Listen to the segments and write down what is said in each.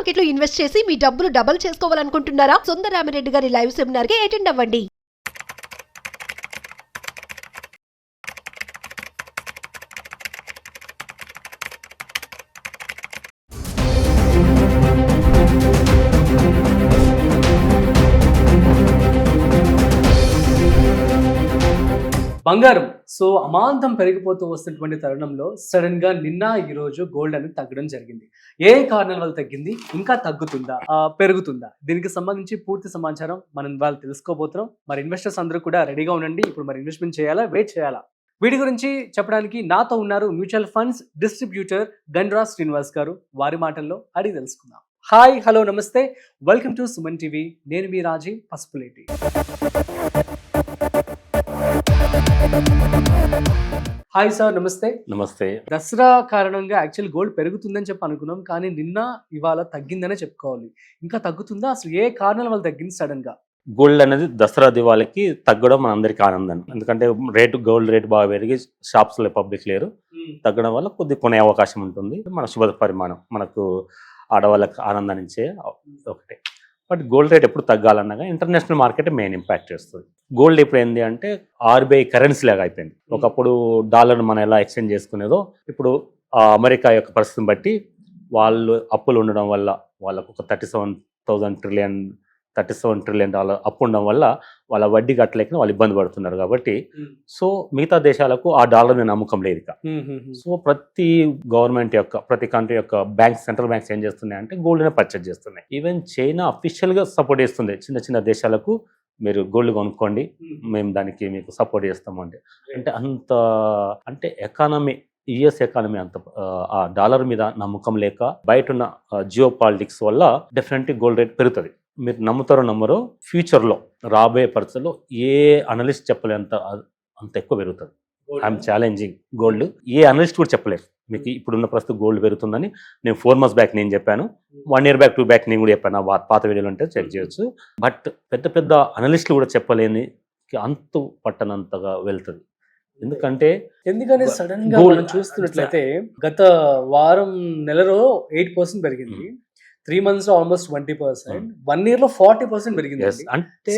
Market లో invest చేసి మీ డబ్బులు డబుల్ చేసుకోవాలనుకుంటున్నారా? సుందరరామిరెడ్డి గారి లైవ్ సెమినార్ కి అటెండ్ అవ్వండి. బంగారం సో అమాంతం పెరిగిపోతూ వస్తున్నటువంటి తరుణంలో సడన్ గా నిన్న ఈ రోజు గోల్డ్ అనేది తగ్గడం జరిగింది. ఏ కారణాల వల్ల తగ్గింది, ఇంకా తగ్గుతుందా, పెరుగుతుందా? దీనికి సంబంధించి పూర్తి సమాచారం మనం వాళ్ళు తెలుసుకోబోతున్నాం. మరి ఇన్వెస్టర్స్ అందరూ కూడా రెడీగా ఉండండి. ఇప్పుడు మరి ఇన్వెస్ట్మెంట్ చేయాలా, వెయిట్ చేయాలా? వీటి గురించి చెప్పడానికి నాతో ఉన్నారు mutual funds distributor Gandra Srinivas గారు. వారి మాటల్లో అడిగి తెలుసుకుందాం. హాయ్, హలో, నమస్తే, వెల్కమ్ టు సుమన్ టీవీ. నేను మీ రాజీ పసుపులేటి. హాయ్ సార్, నమస్తే. నమస్తే. దసరా కారణంగా యాక్చువల్ గోల్డ్ పెరుగుతుందని చెప్పి అనుకున్నాం, కానీ నిన్న ఇవాళ తగ్గిందనే చెప్పుకోవాలి. ఇంకా తగ్గుతుందా? అసలు ఏ కారణాల వల్ల తగ్గింది సడన్ గా? గోల్డ్ అనేది దసరా దివాళికి తగ్గడం మన అందరికీ ఆనందం. ఎందుకంటే గోల్డ్ రేట్ బాగా పెరిగి షాప్స్ లో పబ్లిక్ లేరు. తగ్గడం వల్ల కొద్ది కొనే అవకాశం ఉంటుంది. మన శుభ పరిమాణం, మనకు ఆడవాళ్ళకి ఆనందాన్ని ఇచ్చే ఒకటే. బట్ గోల్డ్ రేట్ ఎప్పుడు తగ్గాలన్నగా ఇంటర్నేషనల్ మార్కెట్ మెయిన్ ఇంపాక్ట్ చేస్తుంది. గోల్డ్ ఇప్పుడు ఏంటి అంటే RBI కరెన్సీ లాగా అయిపోయింది. ఒకప్పుడు డాలర్ మనం ఎలా ఎక్స్చేంజ్ చేసుకునేదో ఇప్పుడు అమెరికా యొక్క పరిస్థితిని బట్టి వాళ్ళు అప్పులు ఉండడం వల్ల వాళ్ళకు ఒక $37 ట్రిలియన్ అప్పు ఉండడం వల్ల వాళ్ళ వడ్డీ కట్టలేక వాళ్ళు ఇబ్బంది పడుతున్నారు. కాబట్టి సో మిగతా దేశాలకు ఆ డాలర్ మీద నమ్మకం లేదు ఇక. సో ప్రతి గవర్నమెంట్ యొక్క ప్రతి కంట్రీ యొక్క బ్యాంక్స్, సెంట్రల్ బ్యాంక్స్ ఏం చేస్తున్నాయి అంటే గోల్డ్నే పర్చేజ్ చేస్తున్నాయి. ఈవెన్ చైనా అఫీషియల్గా సపోర్ట్ చేస్తుంది చిన్న చిన్న దేశాలకు, మీరు గోల్డ్ కొనుక్కోండి, మేము దానికి మీకు సపోర్ట్ చేస్తాము అంటే అంటే ఎకానమీ, యుఎస్ ఎకానమీ అంత ఆ డాలర్ మీద నమ్మకం లేక బయట ఉన్న జియో పాలిటిక్స్ వల్ల డెఫినెట్లీ గోల్డ్ రేట్ పెరుగుతుంది. మీరు నమ్ముతారో నమ్మరో, ఫ్యూచర్లో రాబోయే పరిస్థితుల్లో ఏ అనలిస్ట్ చెప్పలేంత అంత ఎక్కువ పెరుగుతుంది. I'm challenging gold. A analyst కూడా చెప్పలేరు మీకు ఇప్పుడున్న ప్రస్తుతం గోల్డ్ పెరుగుతుందని. నేను 4 months బ్యాక్ నేను చెప్పాను, 1 year బ్యాక్ 2 బ్యాక్ నేను కూడా చెప్పాను. పాత వీడియోలు ఉంటే చెక్ చేయొచ్చు. బట్ పెద్ద పెద్ద అనలిస్టులు కూడా చెప్పలేని అంతు పట్టనంతగా వెళ్తుంది. ఎందుకంటే సడన్ గా మనం చూస్తున్నట్లయితే గత వారం నెలలో 8% పెరిగింది, 3 months లో ఆల్మోస్ట్ 20%, 1 year లో 40% పెరిగింది. అంటే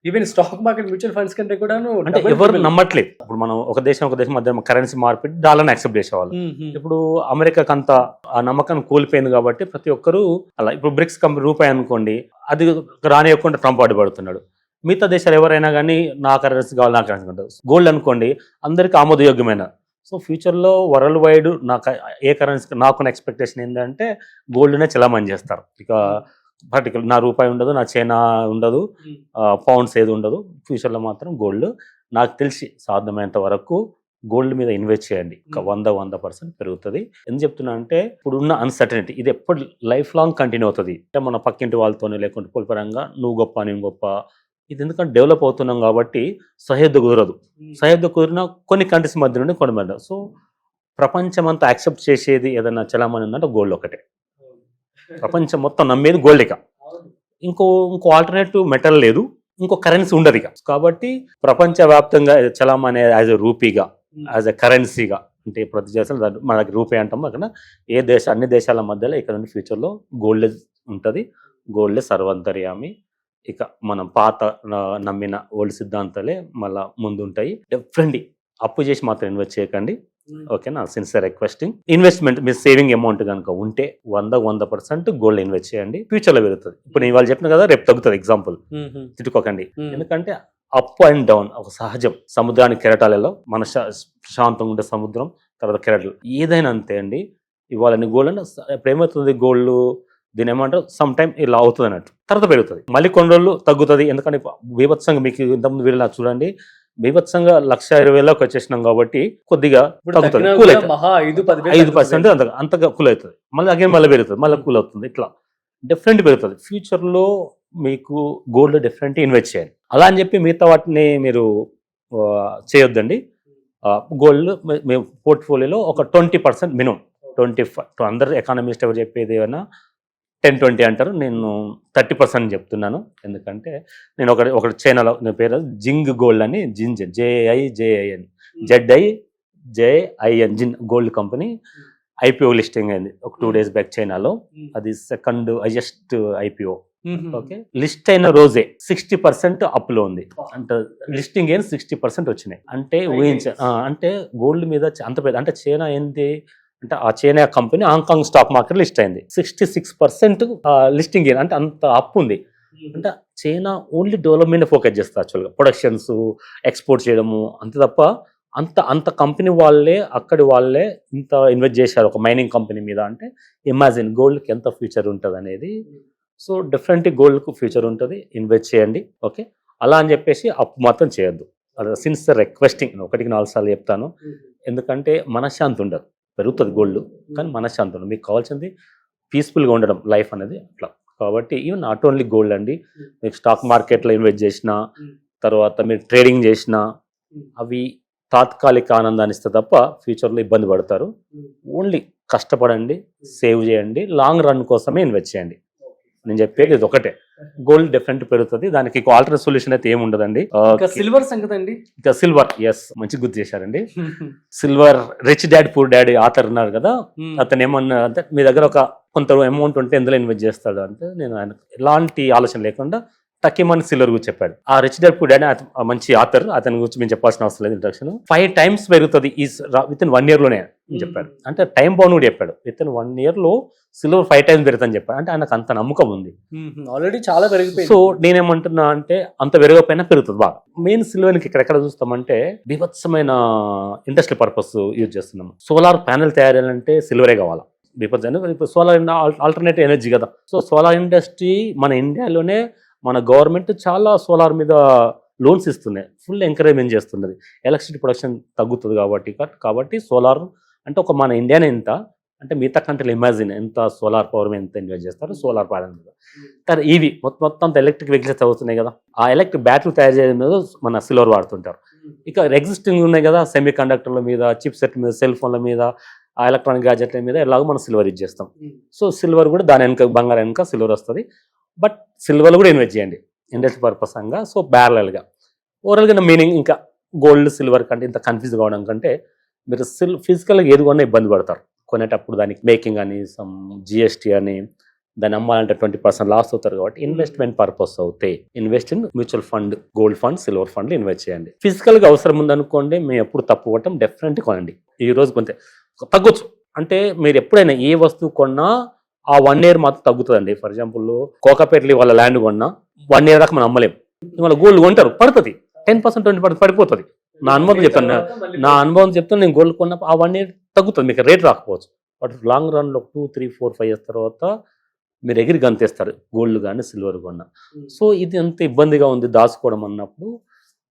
even stock market, mutual funds కంటే కూడా అంటే ఎవరు నమ్మట్లేదు. ఇప్పుడు మనం ఒక దేశం మధ్య కరెన్సీ మార్పిడి డాలర్ని యాక్సెప్ట్ చేసేవాళ్ళు. ఇప్పుడు అమెరికాకి అంత ఆ నమ్మకాన్ని కోల్పోయింది కాబట్టి ప్రతి ఒక్కరు అలా. ఇప్పుడు బ్రిక్స్ రూపాయి అనుకోండి, అది రానియకుండా ట్రంప్ అడ్డుపడుతున్నాడు. మిగతా దేశాలు ఎవరైనా కానీ నా కరెన్సీ కావాలి, నా కరెన్సీ కావాలి. గోల్డ్ అనుకోండి, అందరికీ ఆమోదయోగ్యమైన. సో ఫ్యూచర్లో వరల్డ్ వైడ్ ఏ కరెన్సీ నాకున్న ఎక్స్పెక్టేషన్ ఏంటంటే గోల్డ్నే చలామణి చేస్తారు. ఇక పర్టికులర్ నా రూపాయి ఉండదు, నా చైనా ఉండదు, పౌండ్స్ ఏది ఉండదు. ఫ్యూచర్లో మాత్రం గోల్డ్, నాకు తెలిసి సాధ్యమైనంత వరకు గోల్డ్ మీద ఇన్వెస్ట్ చేయండి. 100% పెరుగుతుంది. ఎందుకు చెప్తున్నా అంటే ఇప్పుడున్న అన్సర్టనిటీ ఇది ఎప్పుడు లైఫ్ లాంగ్ కంటిన్యూ అవుతుంది. అంటే మన పక్కింటి వాళ్ళతోనే లేకుంటే కులపరంగా నువ్వు గొప్ప నేను గొప్ప, ఇది ఎందుకంటే డెవలప్ అవుతున్నాం కాబట్టి సహేద్దు కుదరదు. సహేద్దు కుదిరిన కొన్ని కంట్రీస్ మధ్య నుండి కొన్ని మధ్య. సో ప్రపంచం అంతా యాక్సెప్ట్ చేసేది ఏదైనా చలామణి ఉందంటే గోల్డ్ ఒకటే. ప్రపంచం మొత్తం నమ్మేది గోల్డ్. ఇక ఇంకో ఆల్టర్నేటివ్ మెటల్ లేదు, ఇంకో కరెన్సీ ఉండదు ఇక. కాబట్టి ప్రపంచవ్యాప్తంగా చలామణి యాజ్ ఎ రూపీగా, యాజ్ ఎ కరెన్సీగా, అంటే ప్రతి దేశం మనకి రూపాయి అంటాము. అక్కడ అన్ని దేశాల మధ్యలో ఇక్కడ నుండి ఫ్యూచర్లో గోల్డ్ ఉంటుంది. గోల్డ్ సర్వంతర్యామి. ఇక మనం పాత నమ్మిన ఓల్డ్ సిద్ధాంతాలే మళ్ళా ముందుంటాయి. డెఫినెట్లీ అప్పు చేసి మాత్రం ఇన్వెస్ట్ చేయకండి. ఓకేనా? Sincere requesting. ఇన్వెస్ట్మెంట్ మీ సేవింగ్ అమౌంట్ కనుక ఉంటే 100% గోల్డ్ ఇన్వెస్ట్ చేయండి. ఫ్యూచర్లో పెరుగుతుంది. ఇప్పుడు నేను వాళ్ళు చెప్పిన కదా, రేపు తగ్గుతుంది. ఎగ్జాంపుల్ తిట్టుకోకండి. ఎందుకంటే అప్ అండ్ డౌన్ ఒక సహజం. సముద్రానికి కెరటాలలో మన శాంతంగా ఉండే సముద్రం, తర్వాత కెరటాలు ఏదైనా అంతే అండి. ఇవాళ గోల్డ్ అంటే ఇప్పుడు ఏమవుతుంది, గోల్డ్ దీని ఏమంటారు, సమ్ టైమ్ ఇలా అవుతుంది అన్నట్టు, తర్వాత పెరుగుతుంది, మళ్ళీ కొన్ని రోజులు తగ్గుతుంది. ఎందుకంటే బీభత్సంగా మీకు ఇంతకుముందు వీళ్ళు చూడండి, బీభత్సంగా 1,20,000 వచ్చేసినాం కాబట్టి కొద్దిగా తగ్గుతుంది, కూల్ అవుతుంది. 5% అంతగా కూల్ అవుతుంది. మళ్ళీ పెరుగుతుంది, మళ్ళీ కూల్ అవుతుంది. ఇట్లా డెఫినెట్ పెరుగుతుంది. ఫ్యూచర్లో మీకు గోల్డ్ డెఫినెట్ ఇన్వెస్ట్ చేయాలి. అలా అని చెప్పి మిగతా వాటిని మీరు చేయొద్దండి. గోల్డ్ మీ పోర్ట్ఫోలియోలో ఒక 20% మినిమం. 25 అందరు ఎకానమిస్ట్ ఎవరు చెప్పేది ఏమైనా 10-20 అంటారు, నేను 30% చెప్తున్నాను. ఎందుకంటే నేను ఒకటి చైనాలో పేరు జింగ్ గోల్డ్ అని, JIN, జిన్ గోల్డ్ కంపెనీ. IPO లిస్టింగ్ అయింది ఒక 2 days బ్యాక్ చైనాలో. అది second highest IPO. Okay, list అయిన రోజే 60% అప్లో ఉంది. అంటే లిస్టింగ్ అయిన 60% వచ్చినాయి. అంటే అంటే గోల్డ్ మీద అంత పెద్ద, అంటే చైనా ఏంటి అంటే ఆ China company Hong Kong stock market list అయింది. 66% లిస్టింగ్ అయిన, అంటే అంత అప్పు ఉంది. అంటే చైనా ఓన్లీ డెవలప్మెంట్ ఫోకస్ చేస్తారు యాక్చువల్గా, ప్రొడక్షన్స్ ఎక్స్పోర్ట్ చేయడము అంతే తప్ప అంత కంపెనీ వాళ్ళే అక్కడి వాళ్ళే ఇంత ఇన్వెస్ట్ చేశారు ఒక మైనింగ్ కంపెనీ మీద. అంటే ఇమాజిన్ గోల్డ్కి ఎంత ఫ్యూచర్ ఉంటుంది అనేది. సో డిఫరెంట్ గోల్డ్కు ఫ్యూచర్ ఉంటుంది, ఇన్వెస్ట్ చేయండి. ఓకే, అలా అని చెప్పేసి అప్పు మాత్రం చేయొద్దు. అది సిన్సియర్ రిక్వెస్టింగ్, 1-4 సార్లు చెప్తాను. ఎందుకంటే మనశ్శాంతి ఉండదు, పెరుగుతుంది గోల్డ్ కానీ మనశ్శాంతి ఉండదు. మీకు కావాల్సింది పీస్ఫుల్గా ఉండడం లైఫ్ అనేది అట్లా. కాబట్టి ఈవెన్ నాట్ ఓన్లీ గోల్డ్ అండి, మీకు స్టాక్ మార్కెట్లో ఇన్వెస్ట్ చేసినా, తర్వాత మీరు ట్రేడింగ్ చేసినా అవి తాత్కాలిక ఆనందాన్ని ఇస్తే తప్ప ఫ్యూచర్లో ఇబ్బంది పడతారు. ఓన్లీ కష్టపడండి, సేవ్ చేయండి, లాంగ్ రన్ కోసమే ఇన్వెస్ట్ చేయండి. నేను చెప్పేది ఇది ఒకటే, గోల్డ్ డిఫరెంట్ పెరుగుతుంది, దానికి ఆల్టర్నేట్ సొల్యూషన్ అయితే ఏమి ఉండదండి. సిల్వర్ సంగతి అండి, ఇంకా సిల్వర్, ఎస్ మంచి గుర్తు చేశారండి. Silver rich dad poor daddy author ఉన్నారు కదా, అతను ఏమన్నా అంటే మీ దగ్గర ఒక కొంత అమౌంట్ ఉంటే ఎందులో ఇన్వెస్ట్ చేస్తాడు అంటే, నేను ఆయన ఎలాంటి ఆలోచన లేకుండా టకిమన్ సిల్వర్ గురించి చెప్పాడు. ఆ రిచ్ డాడ్ పూర్ డాడీ మంచి ఆథర్, అతని గురించి మేము చెప్పాల్సిన అవసరం లేదు. ఇంట్రడక్షన్ 5 times పెరుగుతుంది విత్ ఇన్ 1 year లోనే అని చెప్పాడు. అంటే టైం బౌండ్ కూడా చెప్పాడు, విత్ ఇన్ 1 year లో సిల్వర్ 5 times పెరుగుతుందని చెప్పాడు. అంటే ఆయనకు అంత నమ్మకం ఉంది, ఆల్రెడీ చాలా పెరిగిపోయింది. సో నేనేమంటున్నా అంటే అంత పెరగకపోయినా పెరుగుతుంది బాగా. మెయిన్ సిల్వర్కి ఎక్కడ చూస్తామంటే బీభత్సమైన ఇండస్ట్రియల్ పర్పస్ యూజ్ చేస్తున్నాం. సోలార్ ప్యానెల్ తయారు చేయాలంటే సిల్వరే కావాలా. ఇప్పుడు సోలార్ ఆల్టర్నేటివ్ ఎనర్జీ కదా. సో సోలార్ ఇండస్ట్రీ మన ఇండియాలోనే మన గవర్నమెంట్ చాలా సోలార్ మీద లోన్స్ ఇస్తున్నాయి, ఫుల్ ఎంకరేజ్మెంట్ చేస్తున్నది. ఎలక్ట్రిసిటీ ప్రొడక్షన్ తగ్గుతుంది కాబట్టి సోలార్ అంటే ఒక మన ఇండియానే ఎంత అంటే మిగతా కంట్రీలు ఇమాజిన్ ఎంత సోలార్ పవర్ మీద ఎంత ఇన్వెస్ట్ చేస్తారు సోలార్ ప్యానెల్ మీద. కానీ ఇవి మొత్తం అంత ఎలక్ట్రిక్ వెహికల్స్ అవుతున్నాయి కదా, ఆ ఎలక్ట్రిక్ బ్యాటరీ తయారు చేయడం మీద మన సిల్వర్ వాడుతుంటారు. ఇక ఎగ్జిస్టింగ్ ఉన్నాయి కదా సెమీ కండక్టర్ల మీద, చిప్ సెట్ మీద, సెల్ ఫోన్ల మీద, ఆ ఎలక్ట్రానిక్ గ్యాజెట్ల మీద ఎలాగో మనం సిల్వర్ యూజ్ చేస్తాం. సో సిల్వర్ కూడా దాని వెనక బంగారం వెనక సిల్వర్ వస్తుంది. బట్ సిల్వర్లో కూడా ఇన్వెస్ట్ చేయండి ఇండస్ట్రీ పర్పస్ అంగా. సో ప్యారలల్గా ఓవరాల్గా మీనింగ్ ఇంకా గోల్డ్ సిల్వర్ కంటే ఇంత కన్ఫ్యూజ్ కావడం కంటే మీరు ఫిజికల్గా ఏది కొన్నా ఇబ్బంది పడతారు. కొనేటప్పుడు దానికి మేకింగ్ అని, సమ్ GST అని, దాన్ని అమ్మాలంటే 20% లాస్ అవుతారు. కాబట్టి ఇన్వెస్ట్మెంట్ పర్పస్ అవుతాయి. Invest in mutual fund, gold fund, silver fund invest చేయండి. ఫిజికల్గా అవసరం ఉందనుకోండి, మేము ఎప్పుడు తప్పు కొట్టం, డెఫినెట్గా కొనండి. ఈ రోజు కొంత తగ్గొచ్చు, అంటే మీరు ఎప్పుడైనా ఏ వస్తువు కొన్నా ఆ 1 year మాత్రం తగ్గుతుందండి. ఫర్ ఎగ్జాంపుల్ కోకాపేటలో వాళ్ళ ల్యాండ్ కొన్నా 1 year దాకా మనం అమ్మలేం. వాళ్ళ గోల్డ్ కొంటారు, పడుతుంది 10% 20% పడిపోతుంది. నా అనుభవం చెప్తాను, నేను గోల్డ్ కొన్నప్పుడు ఆ 1 year తగ్గుతుంది, మీకు రేట్ రాకపోవచ్చు. బట్ లాంగ్ రన్లో 2, 3, 4, 5 years తర్వాత మీరు ఎగిరి గంతేస్తారు గోల్డ్ కానీ సిల్వర్ కొన్నా. సో ఇది అంత ఇబ్బందిగా ఉంది దాచుకోవడం అన్నప్పుడు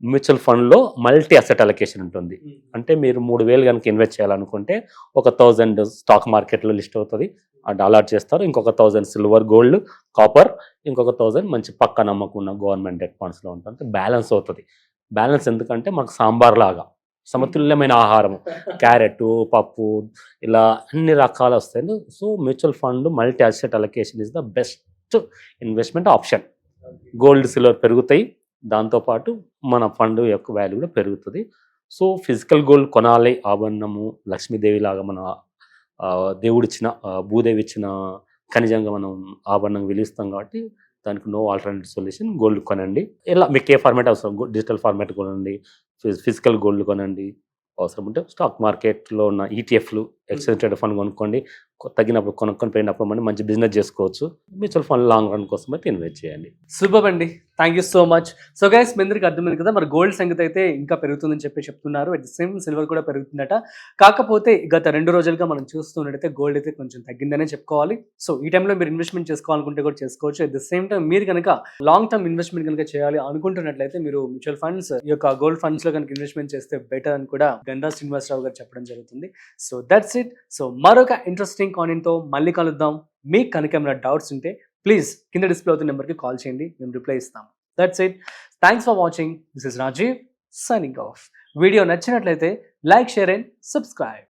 మ్యూచువల్ ఫండ్లో మల్టీ అసెట్ అలొకేషన్ ఉంటుంది. అంటే మీరు 3,000 కనుక ఇన్వెస్ట్ చేయాలనుకుంటే 1,000 స్టాక్ మార్కెట్లో లిస్ట్ అవుతుంది, అది అలాట్ చేస్తారు. ఇంకొక 1,000 సిల్వర్, గోల్డ్, కాపర్, ఇంకొక 1,000 మంచి పక్క నమ్మకున్న గవర్నమెంట్ డెట్ ఫండ్స్లో ఉంటుంది. బ్యాలెన్స్ అవుతుంది. బ్యాలెన్స్ ఎందుకంటే మాకు సాంబార్ లాగా సమతుల్యమైన ఆహారం, క్యారెట్, పప్పు, ఇలా అన్ని రకాలు వస్తాయి. So mutual fund multi asset allocation is the best investment option. Gold, silver పెరుగుతాయి, దాంతోపాటు మన ఫండ్ యొక్క వాల్యూ కూడా పెరుగుతుంది. సో ఫిజికల్ గోల్డ్ కొనాలి, ఆభరణము లక్ష్మీదేవి లాగా మన దేవుడిచ్చిన, భూదేవి ఇచ్చిన ఖనిజంగా మనం ఆభరణం విలుస్తాం. కాబట్టి దానికి నో ఆల్టర్నేటివ్ సొల్యూషన్, గోల్డ్ కొనండి. ఇలా మీకు ఏ ఫార్మాట్ అవసరం, డిజిటల్ ఫార్మాట్ కొనండి, ఫిజికల్ గోల్డ్ కొనండి. అవసరం ఉంటే స్టాక్ మార్కెట్లో ఉన్న ETFలు, ఎక్స్చేంజ్ ట్రేడెడ్ ఫండ్ కొనుక్కోండి. తగినప్పుడు కొనుక్కొని పోయినప్పుడు మనం మంచి బిజినెస్ చేసుకోవచ్చు. మ్యూచువల్ ఫండ్ లాంగ్ రన్ కోసం అయితే ఇన్వెస్ట్ చేయండి. సూపర్ అండి, thank you so much. So guys, మీ అందరికి అర్థమైంది కదా, మరి గోల్డ్ సంగతి అయితే ఇంకా పెరుగుతుందని చెప్తున్నారు. అట్ ద సేమ్ సిల్వర్ కూడా పెరుగుతుందట. కాకపోతే గత 2 రోజులుగా మనం చూస్తున్నట్టయితే గోల్డ్ అయితే కొంచెం తగ్గిందనే చెప్పుకోవాలి. సో ఈ టైంలో మీరు ఇన్వెస్ట్మెంట్ చేసుకోవాలనుకుంటే కూడా చేసుకోవచ్చు. అట్ ద సేమ్ టైం మీరు కనుక లాంగ్ టర్మ్ ఇన్వెస్ట్మెంట్ కనుక చేయాలి అనుకుంటున్నట్లయితే మీరు మ్యూచువల్ ఫండ్స్, ఈ యొక్క గోల్డ్ ఫండ్స్ లో కనుక ఇన్వెస్ట్మెంట్ చేస్తే బెటర్ అని కూడా గంటా శ్రీనివాసరావు గారు చెప్పడం జరుగుతుంది. So that's it. సో మరొక ఇంట్రెస్టింగ్ కాంటెంట్ తో మళ్ళీ కలుద్దాం. మీకు కనుక ఏమైనా డౌట్స్ ఉంటే ప్లీజ్ కింద డిస్ప్లే అవుతున్న నెంబర్కి కాల్ చేయండి, మేము రిప్లై ఇస్తాం. That's it. Thanks for watching. This is Rajiv signing off. Video నచ్చినట్లయితే లైక్, షేర్ అండ్ సబ్స్క్రైబ్.